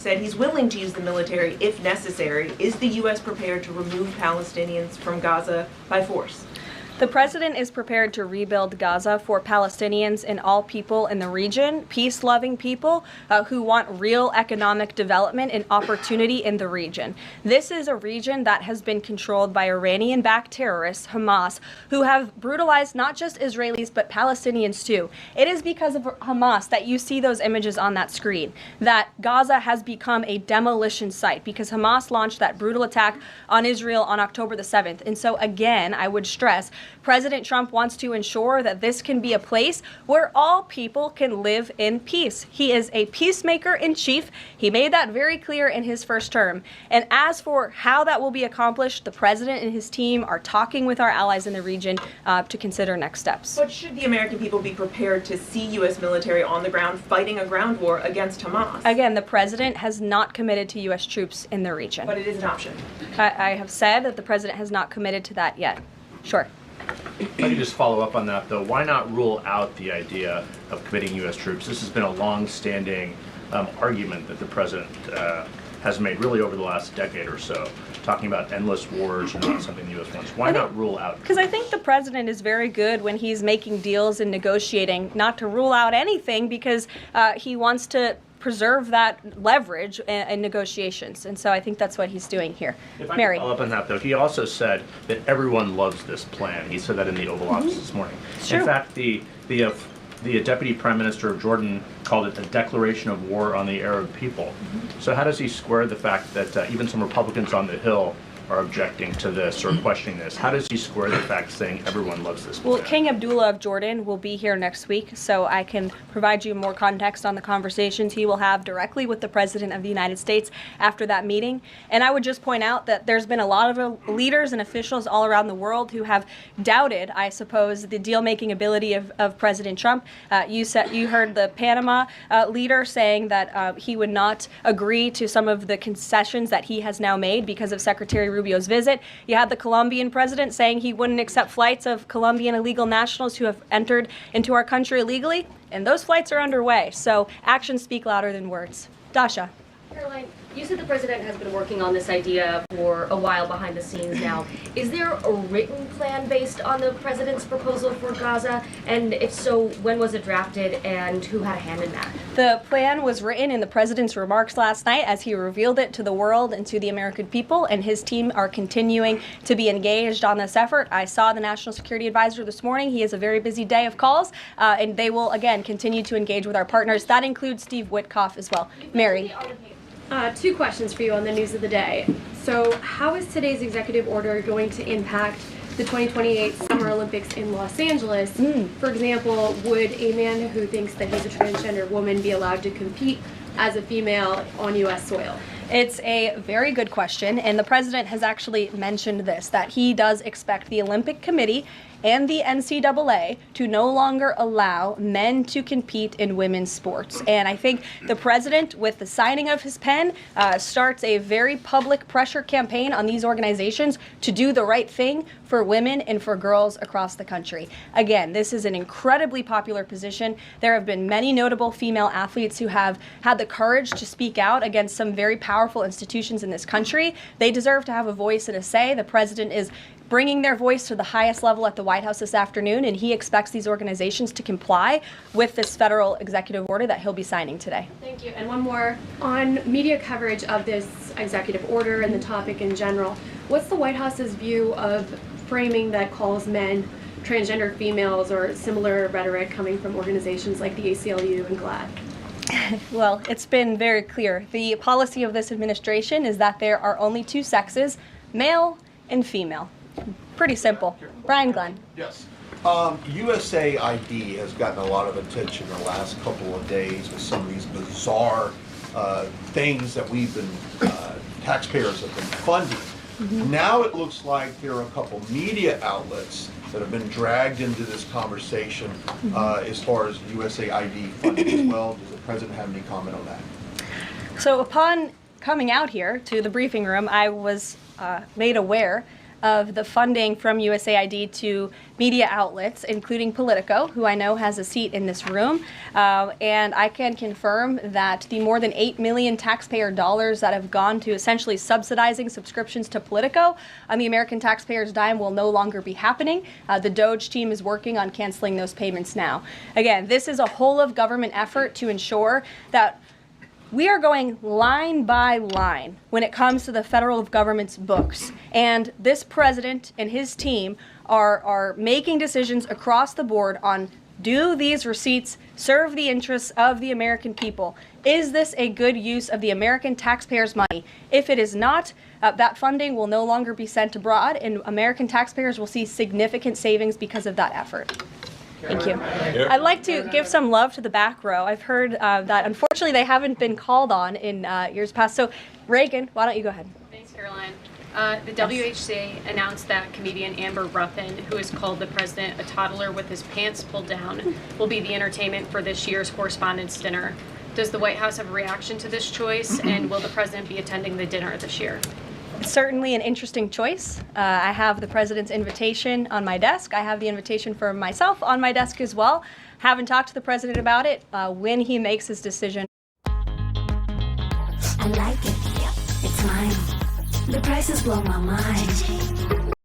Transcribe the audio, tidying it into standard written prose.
said he's willing to use the military if necessary. Is the U.S. prepared to remove Palestinians from Gaza by force? The president is prepared to rebuild Gaza for Palestinians and all people in the region, peace-loving people who want real economic development and opportunity in the region. This is a region that has been controlled by Iranian-backed terrorists, Hamas, who have brutalized not just Israelis but Palestinians too. It is because of Hamas that you see those images on that screen, that Gaza has become a demolition site because Hamas launched that brutal attack on Israel on October the 7th. And so again, I would stress, President Trump wants to ensure that this can be a place where all people can live in peace. He is a peacemaker in chief. He made that very clear in his first term. And as for how that will be accomplished, the president and his team are talking with our allies in the region to consider next steps. But should the American people be prepared to see U.S. military on the ground fighting a ground war against Hamas? Again, the president has not committed to U.S. troops in the region. But it is an option. I have said that the president has not committed to that yet. Sure. If I could just follow up on that, though, why not rule out the idea of committing U.S. troops? This has been a long-standing argument that the president has made really over the last decade or so, talking about endless wars and not something the U.S. wants. Why not rule out? Because I think the president is very good when he's making deals and negotiating not to rule out anything because he wants to preserve that leverage in negotiations. And so I think that's what he's doing here. If I Mary. could follow up on that, though, he also said that everyone loves this plan. He said that in the Oval Office this morning. Sure. In fact, the Deputy Prime Minister of Jordan called it a declaration of war on the Arab people. So how does he square the fact that even some Republicans on the Hill are objecting to this or questioning this? How does he square the fact saying everyone loves this plan? Well, King Abdullah of Jordan will be here next week, so I can provide you more context on the conversations he will have directly with the President of the United States after that meeting. And I would just point out that there's been a lot of leaders and officials all around the world who have doubted, I suppose, the deal-making ability of President Trump. You heard the Panama leader saying that he would not agree to some of the concessions that he has now made because of Secretary Rubio's visit. You had the Colombian president saying he wouldn't accept flights of Colombian illegal nationals who have entered into our country illegally, and those flights are underway. So actions speak louder than words. Dasha. Caroline, you said the president has been working on this idea for a while behind the scenes now. Is there a written plan based on the president's proposal for Gaza? And if so, when was it drafted and who had a hand in that? The plan was written in the president's remarks last night as he revealed it to the world and to the American people, and his team are continuing to be engaged on this effort. I saw the National Security Advisor this morning. He has a very busy day of calls, and they will, again, continue to engage with our partners. That includes Steve Witkoff as well. Mary. Two questions for you on the news of the day. So how is today's executive order going to impact the 2028 Summer Olympics in Los Angeles? For example, would a man who thinks that he's a transgender woman be allowed to compete as a female on U.S. soil? It's a very good question, and the president has actually mentioned this, that he does expect the Olympic Committee and the NCAA to no longer allow men to compete in women's sports. And I think the president, with the signing of his pen, starts a very public pressure campaign on these organizations to do the right thing for women and for girls across the country. Again, this is an incredibly popular position. There have been many notable female athletes who have had the courage to speak out against some very powerful institutions in this country. They deserve to have a voice and a say. The president is bringing their voice to the highest level at the White House this afternoon, and he expects these organizations to comply with this federal executive order that he'll be signing today. Thank you. And one more. On media coverage of this executive order and the topic in general, what's the White House's view of framing that calls men transgender females or similar rhetoric coming from organizations like the ACLU and GLAAD? Well, it's been very clear. The policy of this administration is that there are only two sexes, male and female. Pretty simple. Brian Glenn. Yes. USAID has gotten a lot of attention in the last couple of days with some of these bizarre things that we've been, taxpayers have been funding. Now it looks like there are a couple media outlets that have been dragged into this conversation as far as USAID funding as well. Does the president have any comment on that? So upon coming out here to the briefing room, I was made aware of the funding from USAID to media outlets, including Politico, who I know has a seat in this room. And I can confirm that the more than $8 million taxpayer dollars that have gone to essentially subsidizing subscriptions to Politico on the American taxpayers' dime will no longer be happening. The DOJ team is working on canceling those payments now. Again, this is a whole of government effort to ensure that we are going line by line when it comes to the federal government's books. And this president and his team are making decisions across the board on, do these receipts serve the interests of the American people? Is this a good use of the American taxpayers' money? If it is not, that funding will no longer be sent abroad, and American taxpayers will see significant savings because of that effort. Thank you. I'd like to give some love to the back row. I've heard that unfortunately they haven't been called on in years past. So Reagan, why don't you go ahead? Thanks, Caroline. The WHC announced that comedian Amber Ruffin, who has called the president a toddler with his pants pulled down, will be the entertainment for this year's Correspondents' Dinner. Does the White House have a reaction to this choice, and will the president be attending the dinner this year? Certainly an interesting choice. I have the president's invitation on my desk. I have the invitation for myself on my desk as well. Haven't talked to the president about it. When he makes his decision. I like it. It's mine. The prices blow my mind.